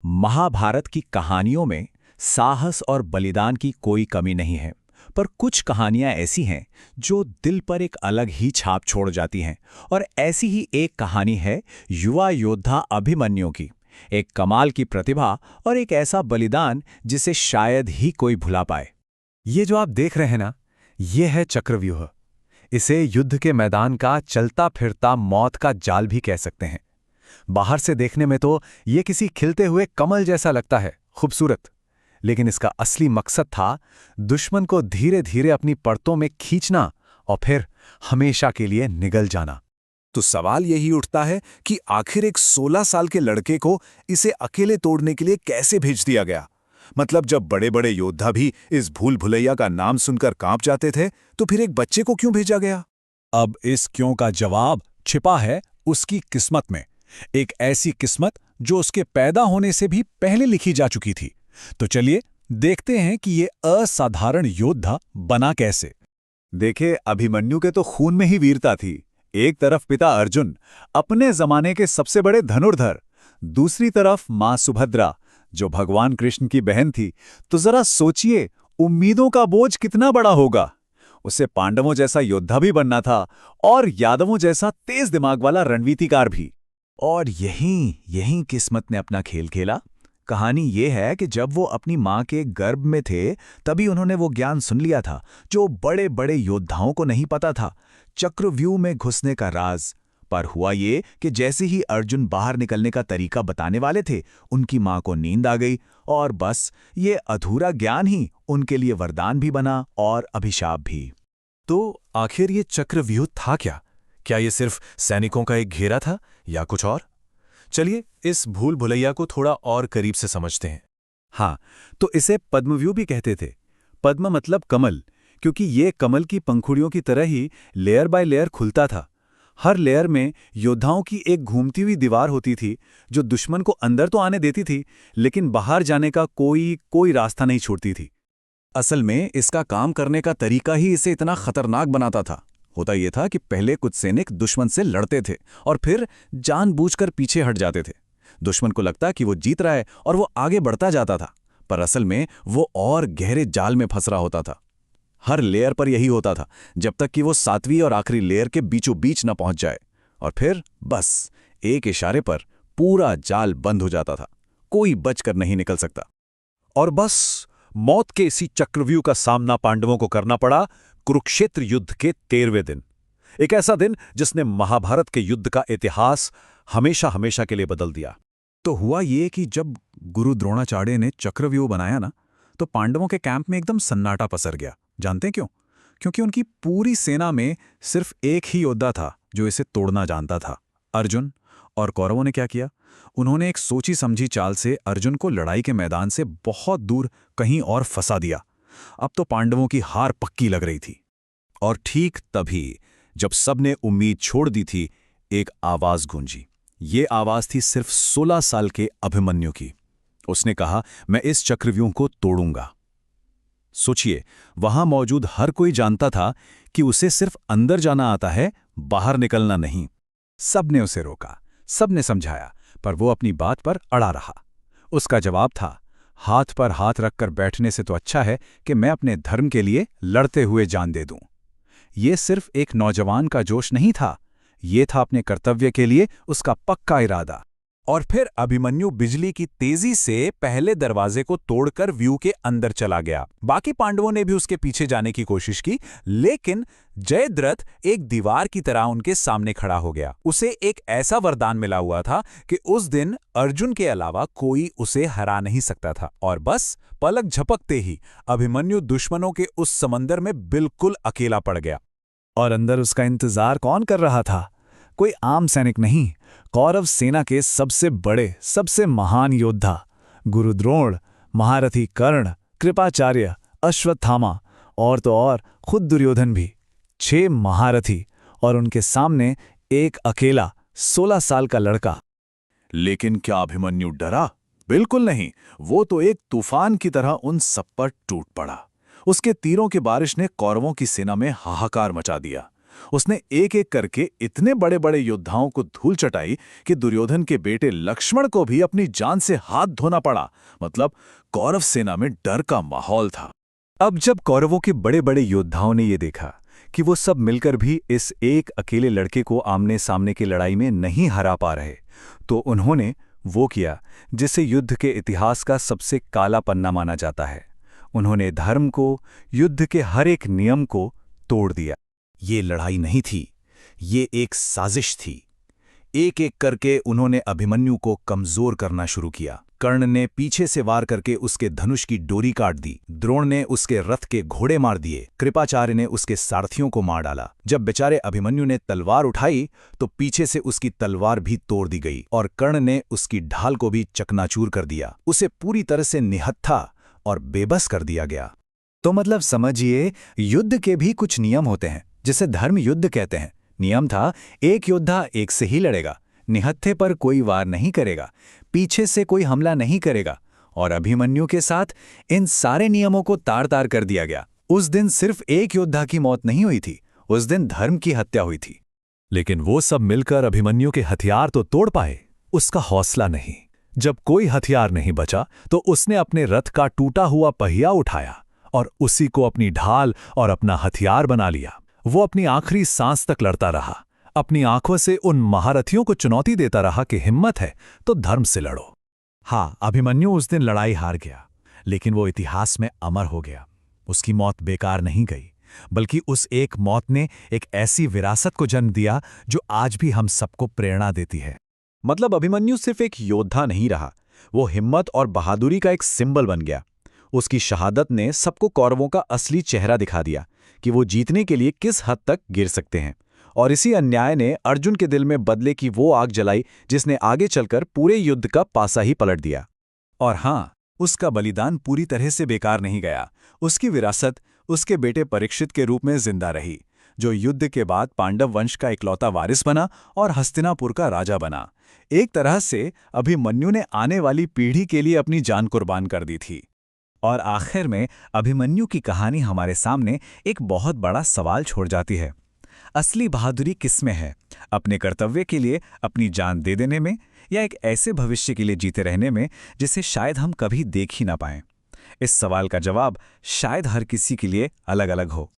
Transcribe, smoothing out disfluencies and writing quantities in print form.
महाभारत की कहानियों में साहस और बलिदान की कोई कमी नहीं है, पर कुछ कहानियां ऐसी हैं जो दिल पर एक अलग ही छाप छोड़ जाती हैं। और ऐसी ही एक कहानी है युवा योद्धा अभिमन्यु की। एक कमाल की प्रतिभा और एक ऐसा बलिदान जिसे शायद ही कोई भुला पाए। ये जो आप देख रहे हैं ना, ये है चक्रव्यूह। इसे युद्ध के मैदान का चलता फिरता मौत का जाल भी कह सकते हैं। बाहर से देखने में तो ये किसी खिलते हुए कमल जैसा लगता है, खूबसूरत। लेकिन इसका असली मकसद था दुश्मन को धीरे धीरे अपनी परतों में खींचना और फिर हमेशा के लिए निगल जाना। तो सवाल यही उठता है कि आखिर एक 16 साल के लड़के को इसे अकेले तोड़ने के लिए कैसे भेज दिया गया। मतलब जब बड़े बड़े योद्धा भी इस भूल भुलैया का नाम सुनकर कांप जाते थे, तो फिर एक बच्चे को क्यों भेजा गया? अब इस क्यों का जवाब छिपा है उसकी किस्मत में। एक ऐसी किस्मत जो उसके पैदा होने से भी पहले लिखी जा चुकी थी। तो चलिए देखते हैं कि ये असाधारण योद्धा बना कैसे। देखे, अभिमन्यु के तो खून में ही वीरता थी। एक तरफ पिता अर्जुन, अपने जमाने के सबसे बड़े धनुर्धर, दूसरी तरफ मां सुभद्रा, जो भगवान कृष्ण की बहन थी। तो जरा सोचिए, उम्मीदों का बोझ कितना बड़ा होगा। उसे पांडवों जैसा योद्धा भी बनना था और यादवों जैसा तेज दिमाग वाला रणनीतिकार भी। और यहीं किस्मत ने अपना खेल खेला। कहानी ये है कि जब वो अपनी मां के गर्भ में थे, तभी उन्होंने वो ज्ञान सुन लिया था जो बड़े बड़े योद्धाओं को नहीं पता था, चक्रव्यूह में घुसने का राज। पर हुआ ये कि जैसे ही अर्जुन बाहर निकलने का तरीका बताने वाले थे, उनकी मां को नींद आ गई और बस ये अधूरा ज्ञान ही उनके लिए वरदान भी बना और अभिशाप भी। तो आखिर ये चक्रव्यूह था क्या? क्या ये सिर्फ सैनिकों का एक घेरा था या कुछ और? चलिए इस भूल भुलैया को थोड़ा और करीब से समझते हैं। हाँ, तो इसे पद्मव्यूह भी कहते थे। पद्म मतलब कमल, क्योंकि ये कमल की पंखुड़ियों की तरह ही लेयर बाय लेयर खुलता था। हर लेयर में योद्धाओं की एक घूमती हुई दीवार होती थी जो दुश्मन को अंदर तो आने देती थी, लेकिन बाहर जाने का कोई रास्ता नहीं छोड़ती थी। असल में इसका काम करने का तरीका ही इसे इतना खतरनाक बनाता था। होता यह था कि पहले कुछ सैनिक दुश्मन से लड़ते थे और फिर जानबूझकर पीछे हट जाते थे। दुश्मन को लगता कि वो जीत रहा है और वो आगे बढ़ता जाता था, पर असल में वो और गहरे जाल में फंस रहा होता था। हर लेयर पर यही होता था, जब तक कि वो 7वीं और आखिरी लेयर के बीचों बीच न पहुंच जाए, और फिर बस एक इशारे पर पूरा जाल बंद हो जाता था। कोई बचकर नहीं निकल सकता। और बस मौत के इसी चक्रव्यूह का सामना पांडवों को करना पड़ा कुरुक्षेत्र युद्ध के 13वें दिन। एक ऐसा दिन जिसने महाभारत के युद्ध का इतिहास हमेशा हमेशा के लिए बदल दिया। तो हुआ ये कि जब गुरु द्रोणाचार्य ने चक्रव्यूह बनाया ना, तो पांडवों के कैंप में एकदम सन्नाटा पसर गया। जानते हैं क्यों? क्योंकि उनकी पूरी सेना में सिर्फ एक ही योद्धा था जो इसे तोड़ना जानता था, अर्जुन। और कौरवों ने क्या किया? उन्होंने एक सोची समझी चाल से अर्जुन को लड़ाई के मैदान से बहुत दूर कहीं और फंसा दिया। अब तो पांडवों की हार पक्की लग रही थी। और ठीक तभी जब सबने उम्मीद छोड़ दी थी, एक आवाज गूंजी। ये आवाज थी सिर्फ 16 साल के अभिमन्यु की। उसने कहा, मैं इस चक्रव्यूह को तोड़ूंगा। सोचिए, वहां मौजूद हर कोई जानता था कि उसे सिर्फ अंदर जाना आता है, बाहर निकलना नहीं। सबने उसे रोका, सबने समझाया, पर वो अपनी बात पर अड़ा रहा। उसका जवाब था, हाथ पर हाथ रखकर बैठने से तो अच्छा है कि मैं अपने धर्म के लिए लड़ते हुए जान दे दूं। ये सिर्फ एक नौजवान का जोश नहीं था, ये था अपने कर्तव्य के लिए उसका पक्का इरादा। और फिर अभिमन्यु बिजली की तेजी से पहले दरवाजे को तोड़कर व्यू के अंदर चला गया। बाकी पांडवों ने भी उसके पीछे जाने की कोशिश की, लेकिन जयद्रथ एक दीवार की तरह उनके सामने खड़ा हो गया। उसे एक ऐसा वरदान मिला हुआ था कि उस दिन अर्जुन के अलावा कोई उसे हरा नहीं सकता था। और बस पलक झपकते ही अभिमन्यु दुश्मनों के उस समंदर में बिल्कुल अकेला पड़ गया। और अंदर उसका इंतजार कौन कर रहा था? कोई आम सैनिक नहीं, कौरव सेना के सबसे बड़े, सबसे महान योद्धा गुरु द्रोण, महारथी कर्ण, कृपाचार्य, अश्वत्थामा और तो और खुद दुर्योधन भी। 6 महारथी और उनके सामने एक अकेला 16 साल का लड़का। लेकिन क्या अभिमन्यु डरा? बिल्कुल नहीं। वो तो एक तूफान की तरह उन सब पर टूट पड़ा। उसके तीरों की बारिश ने कौरवों की सेना में हाहाकार मचा दिया। उसने एक एक करके इतने बड़े बड़े योद्धाओं को धूल चटाई कि दुर्योधन के बेटे लक्ष्मण को भी अपनी जान से हाथ धोना पड़ा। मतलब कौरव सेना में डर का माहौल था। अब जब कौरवों के बड़े बड़े योद्धाओं ने ये देखा कि वो सब मिलकर भी इस एक अकेले लड़के को आमने सामने की लड़ाई में नहीं हरा पा रहे, तो उन्होंने वो किया जिसे युद्ध के इतिहास का सबसे काला पन्ना माना जाता है। उन्होंने धर्म को, युद्ध के हर एक नियम को तोड़ दिया। ये लड़ाई नहीं थी, ये एक साजिश थी। एक एक करके उन्होंने अभिमन्यु को कमजोर करना शुरू किया। कर्ण ने पीछे से वार करके उसके धनुष की डोरी काट दी, द्रोण ने उसके रथ के घोड़े मार दिए, कृपाचार्य ने उसके सारथियों को मार डाला। जब बेचारे अभिमन्यु ने तलवार उठाई तो पीछे से उसकी तलवार भी तोड़ दी गई और कर्ण ने उसकी ढाल को भी चकनाचूर कर दिया। उसे पूरी तरह से निहत्था और बेबस कर दिया गया। तो मतलब समझिए, युद्ध के भी कुछ नियम होते हैं जिसे धर्म युद्ध कहते हैं। नियम था, एक योद्धा एक से ही लड़ेगा, निहत्थे पर कोई वार नहीं करेगा, पीछे से कोई हमला नहीं करेगा। और अभिमन्यु के साथ इन सारे नियमों को तार तार कर दिया गया। उस दिन सिर्फ एक योद्धा की मौत नहीं हुई थी, उस दिन धर्म की हत्या हुई थी। लेकिन वो सब मिलकर अभिमन्यु के हथियार तो तोड़ पाए, उसका हौसला नहीं। जब कोई हथियार नहीं बचा तो उसने अपने रथ का टूटा हुआ पहिया उठाया और उसी को अपनी ढाल और अपना हथियार बना लिया। वो अपनी आखिरी सांस तक लड़ता रहा, अपनी आंखों से उन महारथियों को चुनौती देता रहा कि हिम्मत है तो धर्म से लड़ो। हाँ, अभिमन्यु उस दिन लड़ाई हार गया, लेकिन वो इतिहास में अमर हो गया। उसकी मौत बेकार नहीं गई, बल्कि उस एक मौत ने एक ऐसी विरासत को जन्म दिया जो आज भी हम सबको प्रेरणा देती है। मतलब अभिमन्यु सिर्फ एक योद्धा नहीं रहा, वो हिम्मत और बहादुरी का एक सिंबल बन गया। उसकी शहादत ने सबको कौरवों का असली चेहरा दिखा दिया कि वो जीतने के लिए किस हद तक गिर सकते हैं। और इसी अन्याय ने अर्जुन के दिल में बदले की वो आग जलाई जिसने आगे चलकर पूरे युद्ध का पासा ही पलट दिया। और हाँ, उसका बलिदान पूरी तरह से बेकार नहीं गया। उसकी विरासत उसके बेटे परीक्षित के रूप में जिंदा रही, जो युद्ध के बाद पांडव वंश का इकलौता वारिस बना और हस्तिनापुर का राजा बना। एक तरह से अभिमन्यु ने आने वाली पीढ़ी के लिए अपनी जान कुर्बान कर दी थी। और आखिर में अभिमन्यु की कहानी हमारे सामने एक बहुत बड़ा सवाल छोड़ जाती है। असली बहादुरी किसमें है? अपने कर्तव्य के लिए अपनी जान दे देने में, या एक ऐसे भविष्य के लिए जीते रहने में जिसे शायद हम कभी देख ही ना पाएं? इस सवाल का जवाब शायद हर किसी के लिए अलग अलग हो।